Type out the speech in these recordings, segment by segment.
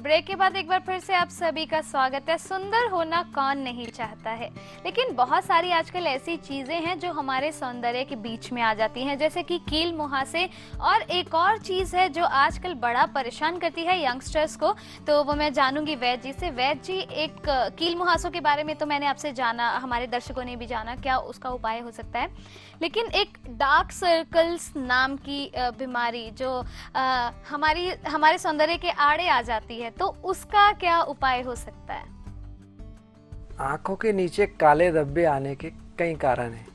Break के बाद एक बार फिर से आप सभी का स्वागत है। सुंदर होना कौन नहीं चाहता है, लेकिन बहुत सारी आजकल ऐसी चीजें हैं जो हमारे सौंदर्य के बीच में आ जाती हैं, जैसे कि कील मुहासे। और एक और चीज है जो आजकल बड़ा परेशान करती है यंगस्टर्स को, तो वो मैं जानूंगी वैद जी से। वैद जी, एक कील मुहासों के बारे में तो मैंने आपसे जाना, हमारे दर्शकों ने भी जाना क्या उसका उपाय हो सकता है, लेकिन एक डार्क सर्कल्स नाम की बीमारी जो हमारे सौंदर्य के आड़े आ जाती है, तो उसका क्या उपाय हो सकता है? आंखों के नीचे काले धब्बे आने के कई कारण हैं।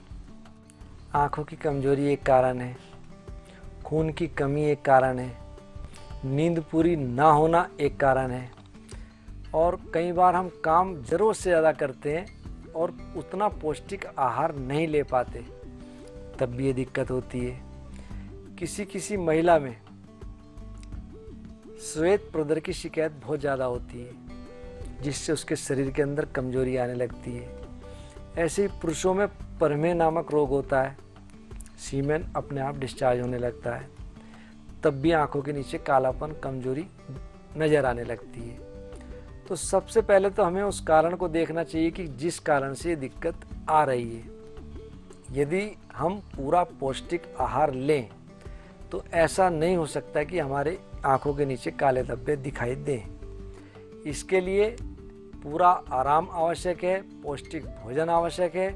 आंखों की कमजोरी एक कारण है, खून की कमी एक कारण है, नींद पूरी ना होना एक कारण है, और कई बार हम काम ज़रूरत से ज़्यादा करते हैं और उतना पौष्टिक आहार नहीं ले पाते, तब भी ये दिक्कत होती है। किसी महिला में श्वेत प्रदर की शिकायत बहुत ज़्यादा होती है, जिससे उसके शरीर के अंदर कमजोरी आने लगती है। ऐसे ही पुरुषों में परमेह नामक रोग होता है, सीमेन अपने आप डिस्चार्ज होने लगता है, तब भी आंखों के नीचे कालापन, कमजोरी नज़र आने लगती है। तो सबसे पहले तो हमें उस कारण को देखना चाहिए कि जिस कारण से ये दिक्कत आ रही है। यदि हम पूरा पौष्टिक आहार लें तो ऐसा नहीं हो सकता कि हमारे आंखों के नीचे काले धब्बे दिखाई दें। इसके लिए पूरा आराम आवश्यक है, पौष्टिक भोजन आवश्यक है,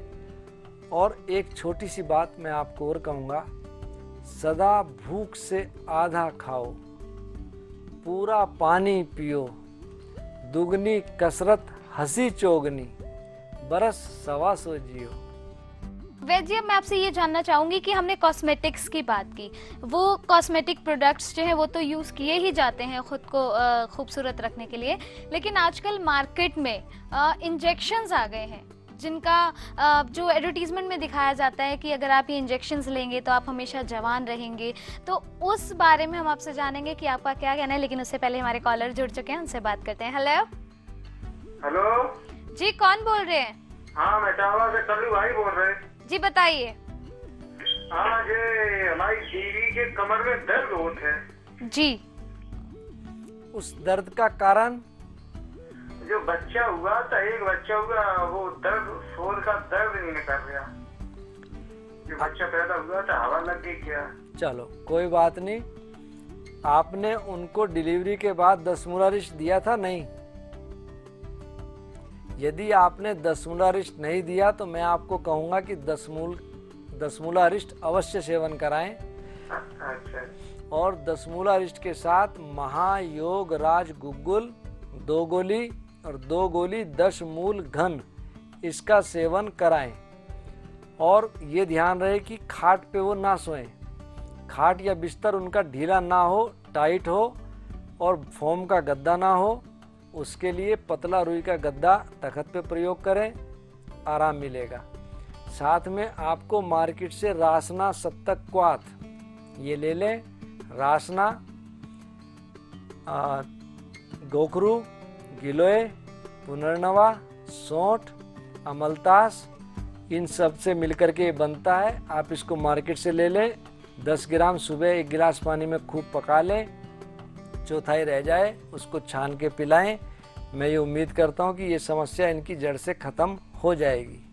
और एक छोटी सी बात मैं आपको और कहूँगा, सदा भूख से आधा खाओ, पूरा पानी पियो, दुगनी कसरत हंसी चौगनी, बरस 125 जियो। वैद जी, अब मैं आपसे ये जानना चाहूंगी कि हमने कॉस्मेटिक्स की बात की, वो कॉस्मेटिक प्रोडक्ट्स जो है वो तो यूज़ किए ही जाते हैं खुद को खूबसूरत रखने के लिए, लेकिन आजकल मार्केट में इंजेक्शंस आ गए हैं जिनका जो एडवर्टीजमेंट में दिखाया जाता है कि अगर आप ये इंजेक्शंस लेंगे तो आप हमेशा जवान रहेंगे। तो उस बारे में हम आपसे जानेंगे कि आपका क्या कहना है, लेकिन उससे पहले हमारे कॉलर जुड़ चुके हैं, उनसे बात करते हैं। हेलो हेलो जी, कौन बोल रहे हैं? हाँ, मैं टावा से कल्लू भाई बोल रहे हैं जी, बताइए। हाँ, ये हमारी बीवी के कमर में दर्द होता है जी। उस दर्द का कारण जो बच्चा हुआ था, एक बच्चा हुआ, वो दर्द, शोर का दर्द नहीं निकल रहा। जो बच्चा पैदा हुआ था, हवा लग गई क्या? चलो कोई बात नहीं। आपने उनको डिलीवरी के बाद 10 मूला रिस्ट दिया था? नहीं। यदि आपने 10 मूला रिस्ट नहीं दिया तो मैं आपको कहूंगा कि 10 मूला रिस्ट अवश्य सेवन कराएं। अच्छा। और 10 मूला रिस्ट के साथ महायोग राज गुग्गुल 2 गोली और 2 गोली 10 मूल घन, इसका सेवन कराएं। और ये ध्यान रहे कि खाट पे वो ना सोएं, खाट या बिस्तर उनका ढीला ना हो, टाइट हो, और फोम का गद्दा ना हो। उसके लिए पतला रुई का गद्दा तख्त पे प्रयोग करें, आराम मिलेगा। साथ में आपको मार्केट से रासना सप्तक क्वाथ ये ले लें। रासना, गोखरू, गिलोय, पुनर्नवा, सौंठ, अमलतास, इन सब से मिलकर के बनता है। आप इसको मार्केट से ले लें। 10 ग्राम सुबह 1 गिलास पानी में खूब पका लें, चौथाई रह जाए उसको छान के पिलाएं। मैं ये उम्मीद करता हूँ कि ये समस्या इनकी जड़ से खत्म हो जाएगी।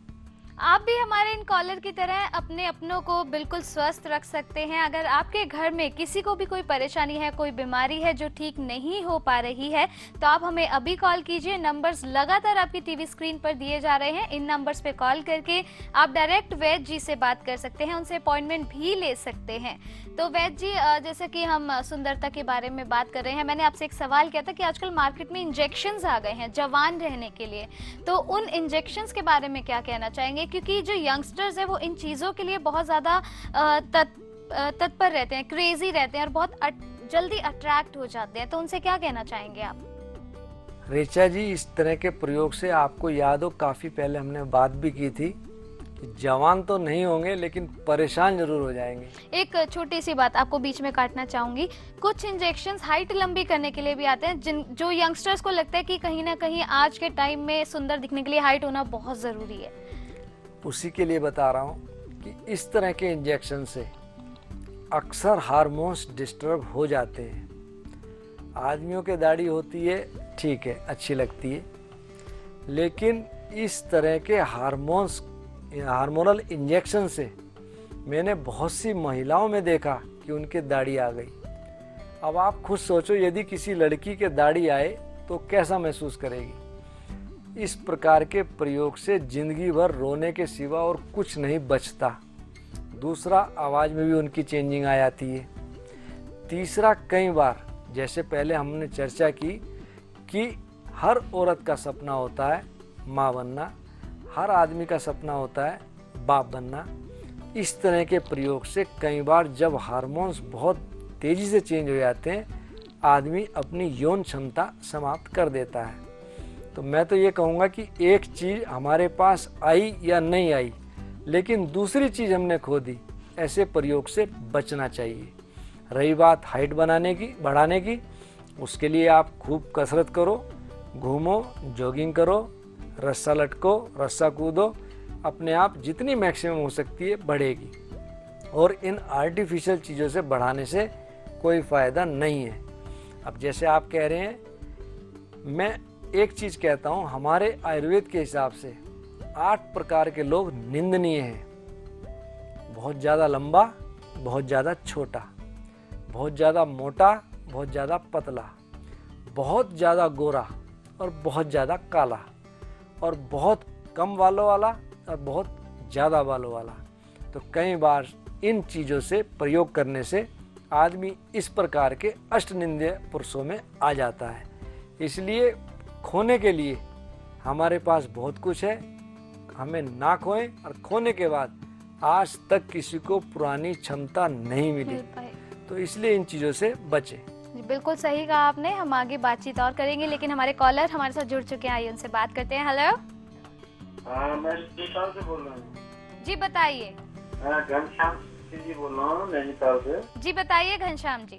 आप भी हमारे इन कॉलर की तरह अपने अपनों को बिल्कुल स्वस्थ रख सकते हैं। अगर आपके घर में किसी को भी कोई परेशानी है, कोई बीमारी है जो ठीक नहीं हो पा रही है, तो आप हमें अभी कॉल कीजिए। नंबर्स लगातार आपकी टीवी स्क्रीन पर दिए जा रहे हैं। इन नंबर्स पे कॉल करके आप डायरेक्ट वैद जी से बात कर सकते हैं, उनसे अपॉइंटमेंट भी ले सकते हैं। तो वैद जी, जैसे कि हम सुंदरता के बारे में बात कर रहे हैं, मैंने आपसे एक सवाल किया था कि आजकल मार्केट में इंजेक्शंस आ गए हैं जवान रहने के लिए, तो उन इंजेक्शंस के बारे में क्या कहना चाहेंगे? क्योंकि जो यंगस्टर्स है वो इन चीज़ों के लिए बहुत ज़्यादा तत्पर रहते हैं, क्रेजी रहते हैं और बहुत जल्दी अट्रैक्ट हो जाते हैं, तो उनसे क्या कहना चाहेंगे आप? रेचा जी, इस तरह के प्रयोग से आपको याद हो काफ़ी पहले हमने बात भी की थी कि जवान तो नहीं होंगे लेकिन परेशान जरूर हो जाएंगे। एक छोटी सी बात आपको बीच में काटना चाहूंगी। कुछ इंजेक्शंस हाइट लंबी करने के लिए भी आते हैं, जो यंगस्टर्स को लगता है कि कहीं ना कहीं आज के टाइम में सुंदर दिखने के लिए हाइट होना बहुत ज़रूरी है। उसी के लिए बता रहा हूँ कि इस तरह के इंजेक्शन से अक्सर हार्मोन्स डिस्टर्ब हो जाते हैं। आदमियों के दाढ़ी होती है, ठीक है, अच्छी लगती है, लेकिन इस तरह के हार्मोनल इंजेक्शन से मैंने बहुत सी महिलाओं में देखा कि उनके दाढ़ी आ गई। अब आप खुद सोचो, यदि किसी लड़की के दाढ़ी आए तो कैसा महसूस करेगी। इस प्रकार के प्रयोग से जिंदगी भर रोने के सिवा और कुछ नहीं बचता। दूसरा, आवाज़ में भी उनकी चेंजिंग आ जाती है। तीसरा, कई बार जैसे पहले हमने चर्चा की कि हर औरत का सपना होता है माँ बनना, हर आदमी का सपना होता है बाप बनना। इस तरह के प्रयोग से कई बार जब हार्मोन्स बहुत तेज़ी से चेंज हो जाते हैं, आदमी अपनी यौन क्षमता समाप्त कर देता है। तो मैं तो ये कहूँगा कि एक चीज़ हमारे पास आई या नहीं आई, लेकिन दूसरी चीज़ हमने खो दी, ऐसे प्रयोग से बचना चाहिए। रही बात हाइट बढ़ाने की, उसके लिए आप खूब कसरत करो, घूमो, जॉगिंग करो, रस्सा लटको, रस्सा कूदो, अपने आप जितनी मैक्सिमम हो सकती है बढ़ेगी। और इन आर्टिफिशियल चीज़ों से बढ़ाने से कोई फ़ायदा नहीं है। अब जैसे आप कह रहे हैं, मैं एक चीज़ कहता हूँ, हमारे आयुर्वेद के हिसाब से 8 प्रकार के लोग निंदनीय हैं। बहुत ज़्यादा लंबा, बहुत ज़्यादा छोटा, बहुत ज़्यादा मोटा, बहुत ज़्यादा पतला, बहुत ज़्यादा गोरा और बहुत ज़्यादा काला, और बहुत कम बालों वाला और बहुत ज़्यादा बालों वाला। तो कई बार इन चीज़ों से प्रयोग करने से आदमी इस प्रकार के अष्टनिंदीय पुरुषों में आ जाता है। इसलिए खोने के लिए हमारे पास बहुत कुछ है, हमें ना खोएं, और खोने के बाद आज तक किसी को पुरानी क्षमता नहीं मिली। तो इसलिए इन चीज़ों से बचें। बिल्कुल सही कहा आपने। हम आगे बातचीत और करेंगे, लेकिन हमारे कॉलर हमारे साथ जुड़ चुके हैं, आइए उनसे बात करते हैं। हेलो। हाँ, मैं नैनीताल से बोल रहा हूँ। जी बताइए। घनश्याम जी बोल रहा हूँ नैनीताल से। जी बताइए घनश्याम जी।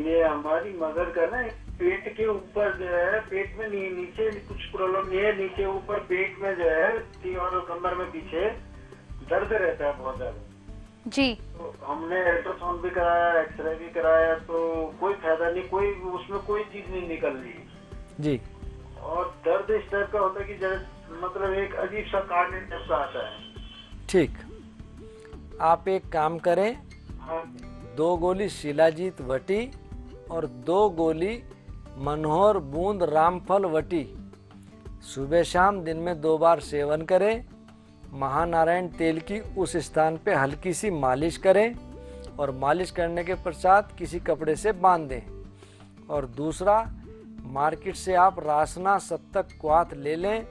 ये हमारी मदर का ना पेट के ऊपर जो है, पेट में नीचे कुछ प्रॉब्लम नहीं है, नीचे ऊपर पेट में जो है और कमर में पीछे दर्द रहता है बहुत ज्यादा जी। तो हमने अल्ट्रासाउंड भी कराया, एक्सरे भी कराया, तो कोई फायदा नहीं, कोई उसमें कोई चीज नहीं निकल रही जी। और दर्द इस टाइप का होता है कि जैसे मतलब एक अजीब सा काटने टाइप का आता है। ठीक, आप एक काम करें, हाँ 2 गोली शिलाजीत वटी और 2 गोली मनोहर बूंद रामफल वटी सुबह शाम दिन में 2 बार सेवन करें। महानारायण तेल की उस स्थान पे हल्की सी मालिश करें और मालिश करने के पश्चात किसी कपड़े से बांध दें। और दूसरा, मार्केट से आप रासना सत्तक क्वाथ ले लें,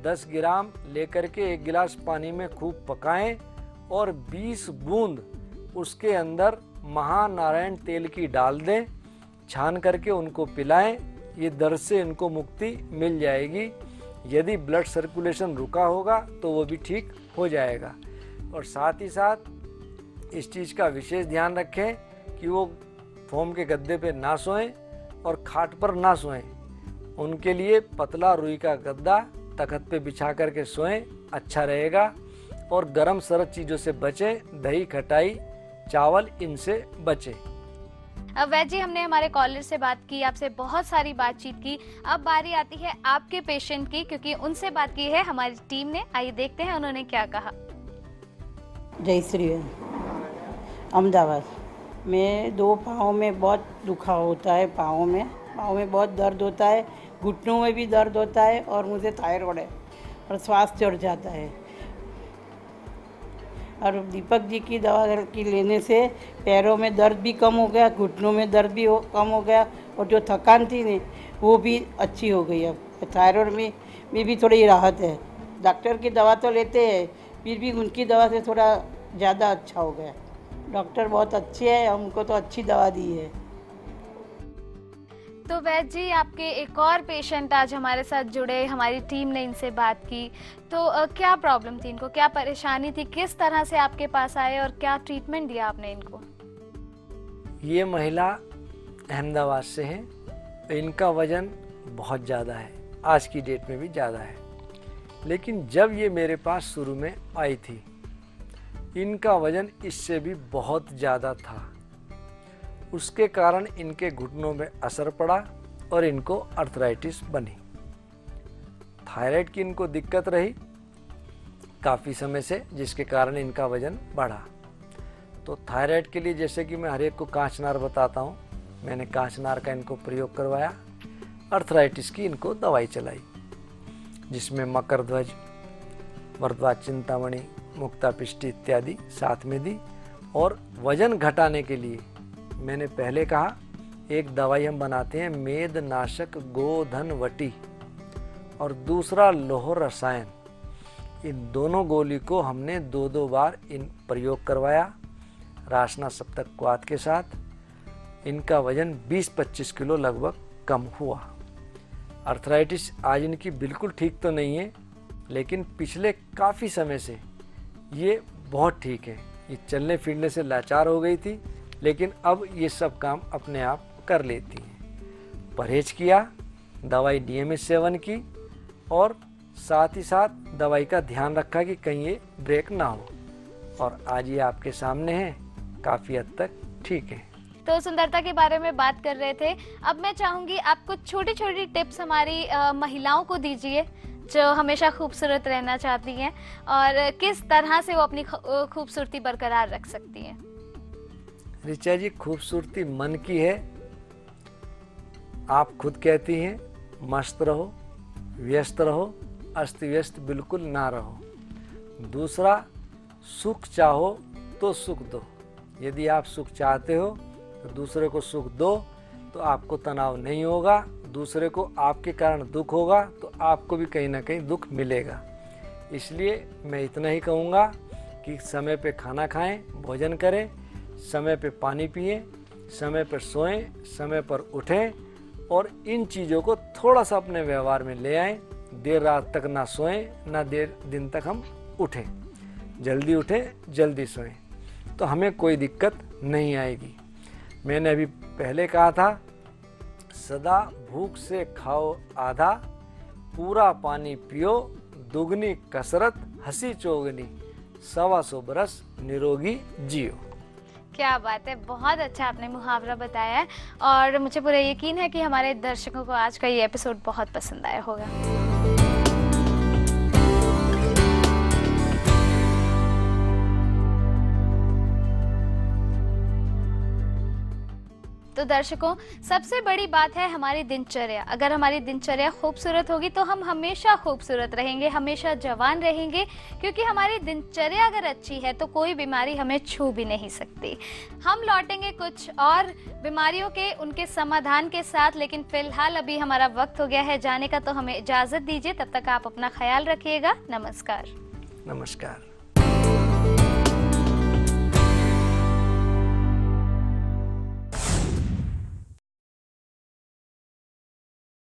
10 ग्राम लेकर के 1 गिलास पानी में खूब पकाएं और 20 बूंद उसके अंदर महानारायण तेल की डाल दें, छान करके उनको पिलाएं। ये दर्द से इनको मुक्ति मिल जाएगी। यदि ब्लड सर्कुलेशन रुका होगा तो वो भी ठीक हो जाएगा। और साथ ही साथ इस चीज़ का विशेष ध्यान रखें कि वो फोम के गद्दे पे ना सोएं और खाट पर ना सोएं। उनके लिए पतला रुई का गद्दा तख्त पे बिछा करके सोएं, अच्छा रहेगा। और गरम सरद चीज़ों से बचें, दही, खटाई, चावल, इनसे बचें। अब वैद्य जी, हमने हमारे कॉलर से बात की, आपसे बहुत सारी बातचीत की। अब बारी आती है आपके पेशेंट की, क्योंकि उनसे बात की है हमारी टीम ने। आइए देखते हैं उन्होंने क्या कहा। जय श्री अहमदाबाद में 2 पाँव में बहुत दुखा होता है, पाँव में बहुत दर्द होता है, घुटनों में भी दर्द होता है, और मुझे थायराइड है और श्वास चढ़ जाता है। और दीपक जी की दवा की लेने से पैरों में दर्द भी कम हो गया, घुटनों में दर्द भी कम हो गया, और जो थकान थी ने वो भी अच्छी हो गई। अब थायराइड में भी थोड़ी राहत है। डॉक्टर की दवा तो लेते हैं, फिर भी उनकी दवा से थोड़ा ज़्यादा अच्छा हो गया। डॉक्टर बहुत अच्छे हैं, हमको तो अच्छी दवा दी है। तो वैद्य जी, आपके एक और पेशेंट आज हमारे साथ जुड़े, हमारी टीम ने इनसे बात की। तो क्या प्रॉब्लम थी इनको, क्या परेशानी थी, किस तरह से आपके पास आए और क्या ट्रीटमेंट दिया आपने इनको? ये महिला अहमदाबाद से है। इनका वजन बहुत ज़्यादा है, आज की डेट में भी ज़्यादा है। लेकिन जब ये मेरे पास शुरू में आई थी, इनका वजन इससे भी बहुत ज़्यादा था। उसके कारण इनके घुटनों में असर पड़ा और इनको अर्थराइटिस बनी। थायराइड की इनको दिक्कत रही काफ़ी समय से, जिसके कारण इनका वजन बढ़ा। तो थायराइड के लिए जैसे कि मैं हर एक को कांचनार बताता हूँ, मैंने कांचनार का इनको प्रयोग करवाया। अर्थराइटिस की इनको दवाई चलाई, जिसमें मकरध्वज, वर्धवा चिंतामणि, मुक्तापिष्टी इत्यादि साथ में दी। और वजन घटाने के लिए मैंने पहले कहा एक दवाई हम बनाते हैं मेदनाशक गोधनवटी, और दूसरा लौह रसायन। इन दोनों गोली को हमने 2-2 बार इन प्रयोग करवाया रासना सप्तक्वात के साथ। इनका वजन 20-25 किलो लगभग कम हुआ। अर्थराइटिस आज इनकी बिल्कुल ठीक तो नहीं है, लेकिन पिछले काफ़ी समय से ये बहुत ठीक है। ये चलने फिरने से लाचार हो गई थी, लेकिन अब ये सब काम अपने आप कर लेती हैं। परहेज किया, दवाई नियमित सेवन की, और साथ ही साथ दवाई का ध्यान रखा कि कहीं ये ब्रेक ना हो, और आज ये आपके सामने है, काफ़ी हद तक ठीक है। तो सुंदरता के बारे में बात कर रहे थे, अब मैं चाहूंगी आप कुछ छोटी छोटी टिप्स हमारी महिलाओं को दीजिए जो हमेशा खूबसूरत रहना चाहती हैं, और किस तरह से वो अपनी खूबसूरती बरकरार रख सकती हैं। ऋचा जी, खूबसूरती मन की है। आप खुद कहती हैं मस्त रहो, व्यस्त रहो, अस्त व्यस्त बिल्कुल ना रहो। दूसरा, सुख चाहो तो सुख दो। यदि आप सुख चाहते हो तो दूसरे को सुख दो, तो आपको तनाव नहीं होगा। दूसरे को आपके कारण दुख होगा तो आपको भी कहीं ना कहीं दुख मिलेगा। इसलिए मैं इतना ही कहूँगा कि समय पे खाना खाएं, भोजन करें, समय पे पानी पिएं, समय पर सोएं, समय पर उठें, और इन चीज़ों को थोड़ा सा अपने व्यवहार में ले आएं। देर रात तक ना सोएं, ना देर दिन तक हम उठें। जल्दी उठें, जल्दी सोएं, तो हमें कोई दिक्कत नहीं आएगी। मैंने अभी पहले कहा था, सदा भूख से खाओ आधा, पूरा पानी पियो, दुगनी कसरत हंसी चौगनी, 125 बरस निरोगी जियो। क्या बात है, बहुत अच्छा आपने मुहावरा बताया है, और मुझे पूरा यकीन है कि हमारे दर्शकों को आज का ये एपिसोड बहुत पसंद आया होगा। तो दर्शकों, सबसे बड़ी बात है हमारी दिनचर्या। अगर हमारी दिनचर्या खूबसूरत होगी तो हम हमेशा खूबसूरत रहेंगे, हमेशा जवान रहेंगे, क्योंकि हमारी दिनचर्या अगर अच्छी है तो कोई बीमारी हमें छू भी नहीं सकती। हम लौटेंगे कुछ और बीमारियों के उनके समाधान के साथ, लेकिन फिलहाल अभी हमारा वक्त हो गया है जाने का, तो हमें इजाज़त दीजिए। तब तक आप अपना ख्याल रखिएगा। नमस्कार। नमस्कार।